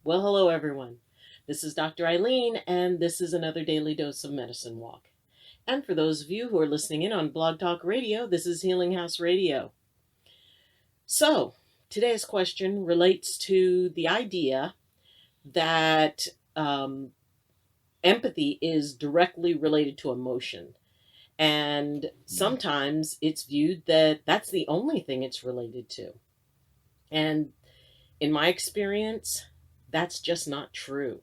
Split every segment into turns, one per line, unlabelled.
Well, hello everyone. This is Dr. Eileen, and this is another daily dose of medicine walk. And for those of you who are listening in on Blog Talk Radio, this is Healing House Radio. So, today's question relates to the idea that empathy is directly related to emotion. And sometimes it's viewed that that's the only thing it's related to. And in my experience, that's just not true.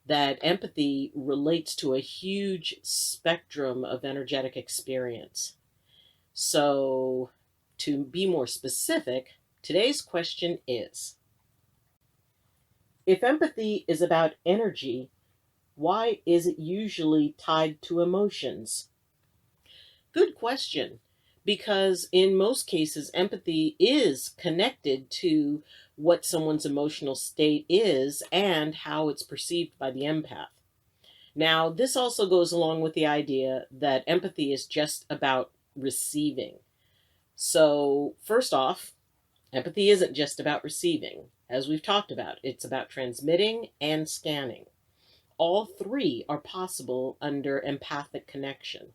That empathy relates to a huge spectrum of energetic experience. So, to be more specific, today's question is, if empathy is about energy, why is it usually tied to emotions? Good question, because in most cases, empathy is connected to what someone's emotional state is and how it's perceived by the empath. Now, this also goes along with the idea that empathy is just about receiving. So, first off, empathy isn't just about receiving. As we've talked about, it's about transmitting and scanning. All three are possible under empathic connection.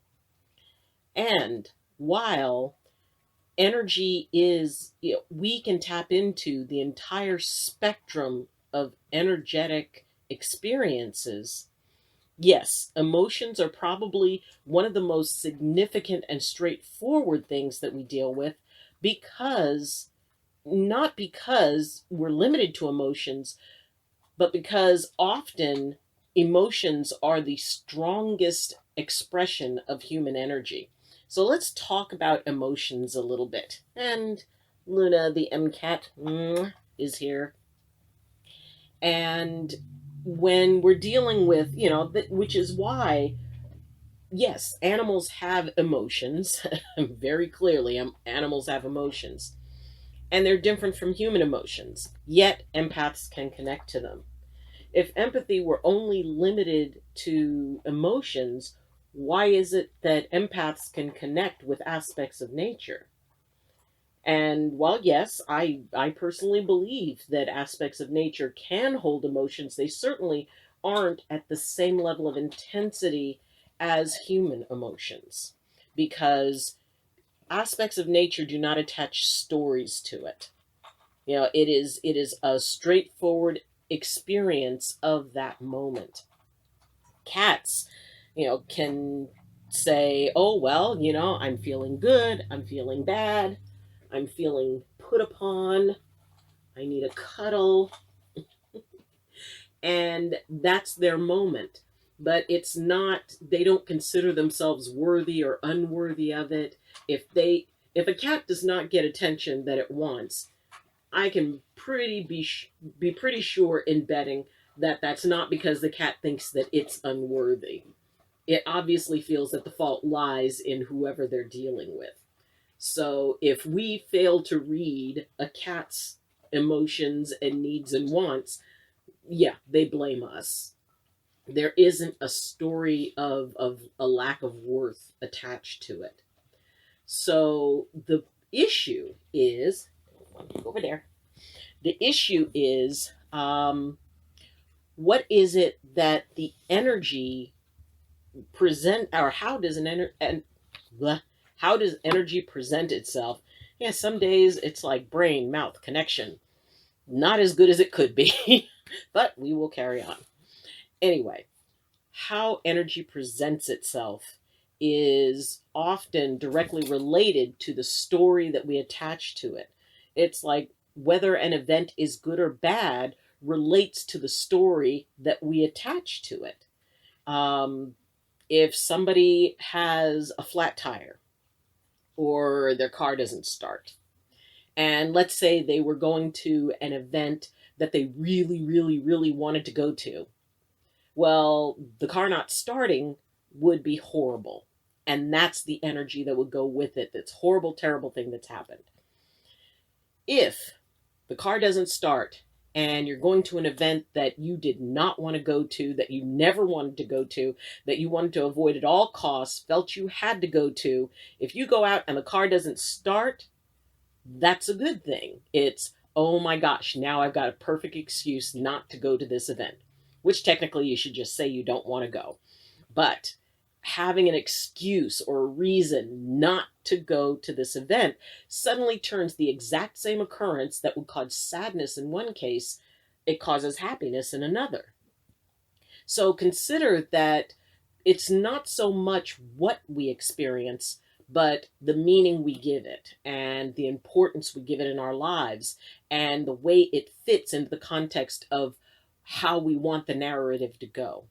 And while energy is, we can tap into the entire spectrum of energetic experiences. Yes, emotions are probably one of the most significant and straightforward things that we deal with, not because we're limited to emotions, but because often emotions are the strongest expression of human energy. So let's talk about emotions a little bit. And Luna, the MCAT, is here. And when we're dealing with, which is why, yes, animals have emotions. Very clearly, animals have emotions. And they're different from human emotions. Yet, empaths can connect to them. If empathy were only limited to emotions, why is it that empaths can connect with aspects of nature? And while yes, I personally believe that aspects of nature can hold emotions, they certainly aren't at the same level of intensity as human emotions, because aspects of nature do not attach stories to it. It is a straightforward experience of that moment. Cats, can say, oh, well, I'm feeling good, I'm feeling bad, I'm feeling put upon, I need a cuddle, and that's their moment. But it's not, they don't consider themselves worthy or unworthy of it. If a cat does not get attention that it wants, I can be pretty sure in betting that that's not because the cat thinks that it's unworthy. It obviously feels that the fault lies in whoever they're dealing with. So if we fail to read a cat's emotions and needs and wants, yeah, they blame us. There isn't a story of a lack of worth attached to it. So the issue is, over there, the issue is, what is it that the energy present, or how does energy present itself? Yeah, some days it's like brain mouth connection, not as good as it could be, but we will carry on. Anyway, how energy presents itself is often directly related to the story that we attach to it. It's like whether an event is good or bad relates to the story that we attach to it. If somebody has a flat tire or their car doesn't start, and let's say they were going to an event that they really, really, really wanted to go to, well, the car not starting would be horrible. And that's the energy that would go with it. That's horrible, terrible thing that's happened. If the car doesn't start and you're going to an event that you did not want to go to, that you never wanted to go to, that you wanted to avoid at all costs, felt you had to go to, if you go out and the car doesn't start, that's a good thing. It's oh my gosh, now I've got a perfect excuse not to go to this event, which technically you should just say you don't want to go. But having an excuse or a reason not to go to this event suddenly turns the exact same occurrence that would cause sadness in one case, it causes happiness in another. So consider that it's not so much what we experience, but the meaning we give it and the importance we give it in our lives and the way it fits into the context of how we want the narrative to go.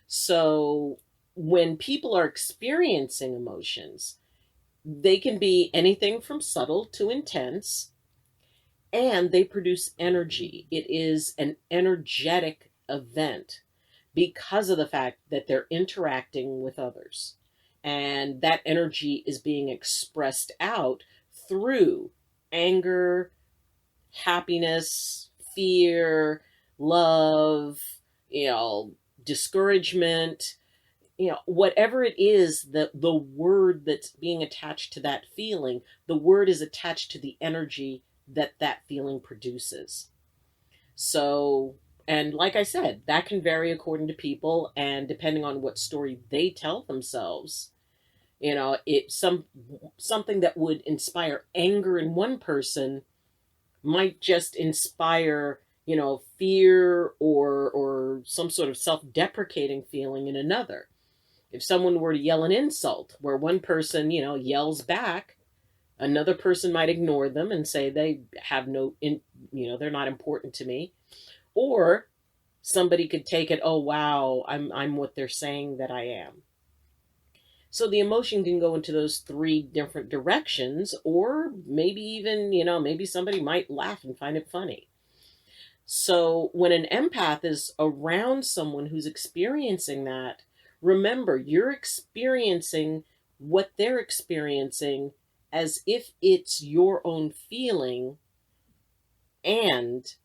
So when people are experiencing emotions, they can be anything from subtle to intense, and they produce energy. It is an energetic event because of the fact that they're interacting with others. And that energy is being expressed out through anger, happiness, fear, love, you know, discouragement, whatever it is, the word that's being attached to that feeling, the word is attached to the energy that that feeling produces. So, and like I said, that can vary according to people and depending on what story they tell themselves. Something that would inspire anger in one person might just inspire, fear or some sort of self-deprecating feeling in another. If someone were to yell an insult where one person, yells back, another person might ignore them and say they have they're not important to me. Or somebody could take it, oh wow, I'm what they're saying that I am. So the emotion can go into those three different directions, or maybe even, maybe somebody might laugh and find it funny. So when an empath is around someone who's experiencing that, remember, you're experiencing what they're experiencing as if it's your own feeling, and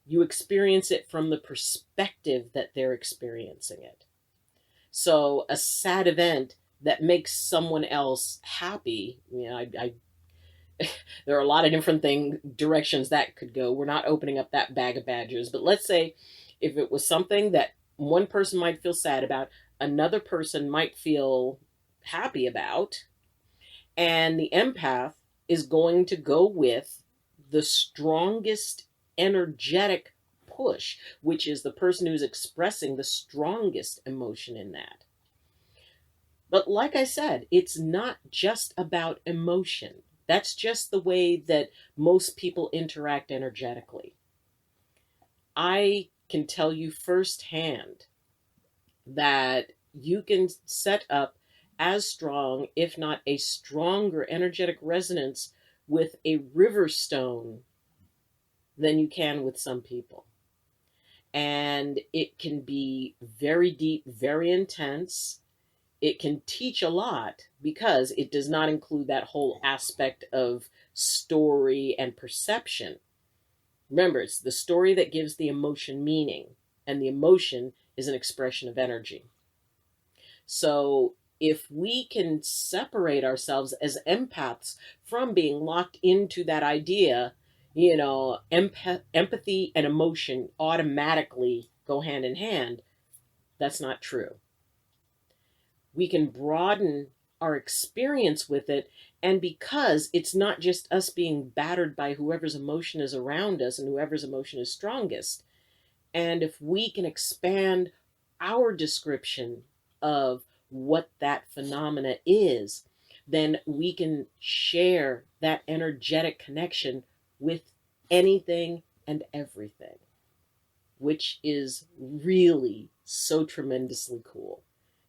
you experience it from the perspective that they're experiencing it. So a sad event that makes someone else happy, there are a lot of different directions that could go. We're not opening up that bag of badgers, but let's say if it was something that one person might feel sad about, another person might feel happy about, and the empath is going to go with the strongest energetic push, which is the person who's expressing the strongest emotion in that. But like I said, it's not just about emotion. That's just the way that most people interact energetically. I can tell you firsthand that you can set up as strong, if not a stronger energetic resonance with a river stone than you can with some people. And it can be very deep, very intense. It can teach a lot because it does not include that whole aspect of story and perception. Remember, it's the story that gives the emotion meaning, and the emotion is an expression of energy. So if we can separate ourselves as empaths from being locked into that idea, empathy and emotion automatically go hand in hand, that's not true. We can broaden our experience with it, and because it's not just us being battered by whoever's emotion is around us and whoever's emotion is strongest, and if we can expand our description of what that phenomena is, then we can share that energetic connection with anything and everything, which is really so tremendously cool.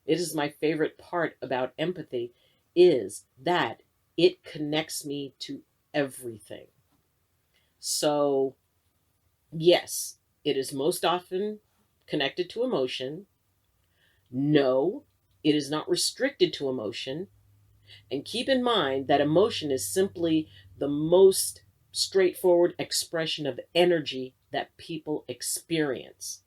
It is my favorite part about empathy, is that it connects me to everything. So, yes, it is most often connected to emotion. No, it is not restricted to emotion. And keep in mind that emotion is simply the most straightforward expression of energy that people experience.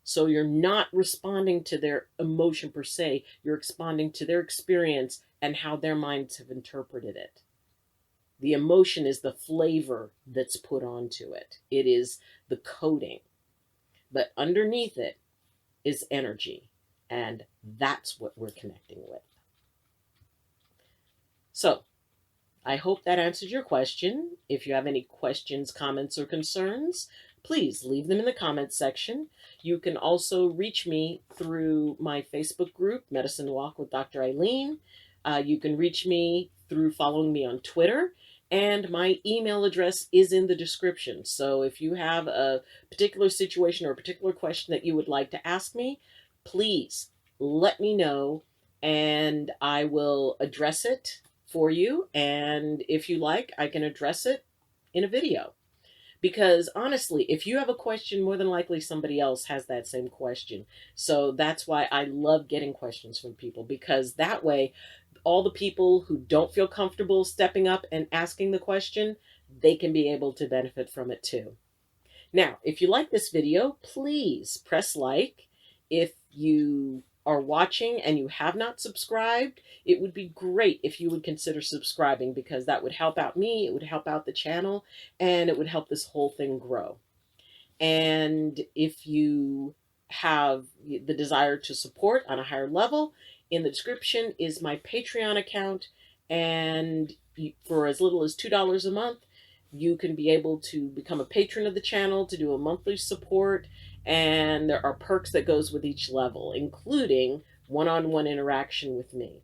So you're not responding to their emotion per se, you're responding to their experience and how their minds have interpreted it. The emotion is the flavor that's put onto it. It is the coating. But underneath it is energy. And that's what we're connecting with. So, I hope that answered your question. If you have any questions, comments, or concerns, please leave them in the comments section. You can also reach me through my Facebook group, Medicine Walk with Dr. Eileen. You can reach me through following me on Twitter, and my email address is in the description. So if you have a particular situation or a particular question that you would like to ask me, please let me know, and I will address it for you. And if you like, I can address it in a video. Because honestly, if you have a question, more than likely somebody else has that same question. So that's why I love getting questions from people, because that way, all the people who don't feel comfortable stepping up and asking the question, they can be able to benefit from it too. Now, if you like this video, please press like. If you are watching and you have not subscribed, it would be great if you would consider subscribing, because that would help out me, it would help out the channel, and it would help this whole thing grow. And if you have the desire to support on a higher level, in the description is my Patreon account, and for as little as $2 a month, you can be able to become a patron of the channel, to do a monthly support, and there are perks that goes with each level, including one-on-one interaction with me.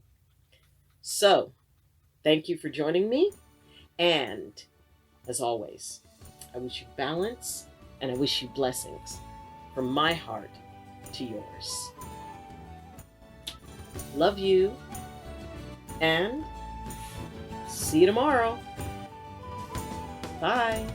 So, thank you for joining me, and as always, I wish you balance, and I wish you blessings from my heart to yours. Love you, and see you tomorrow. Bye.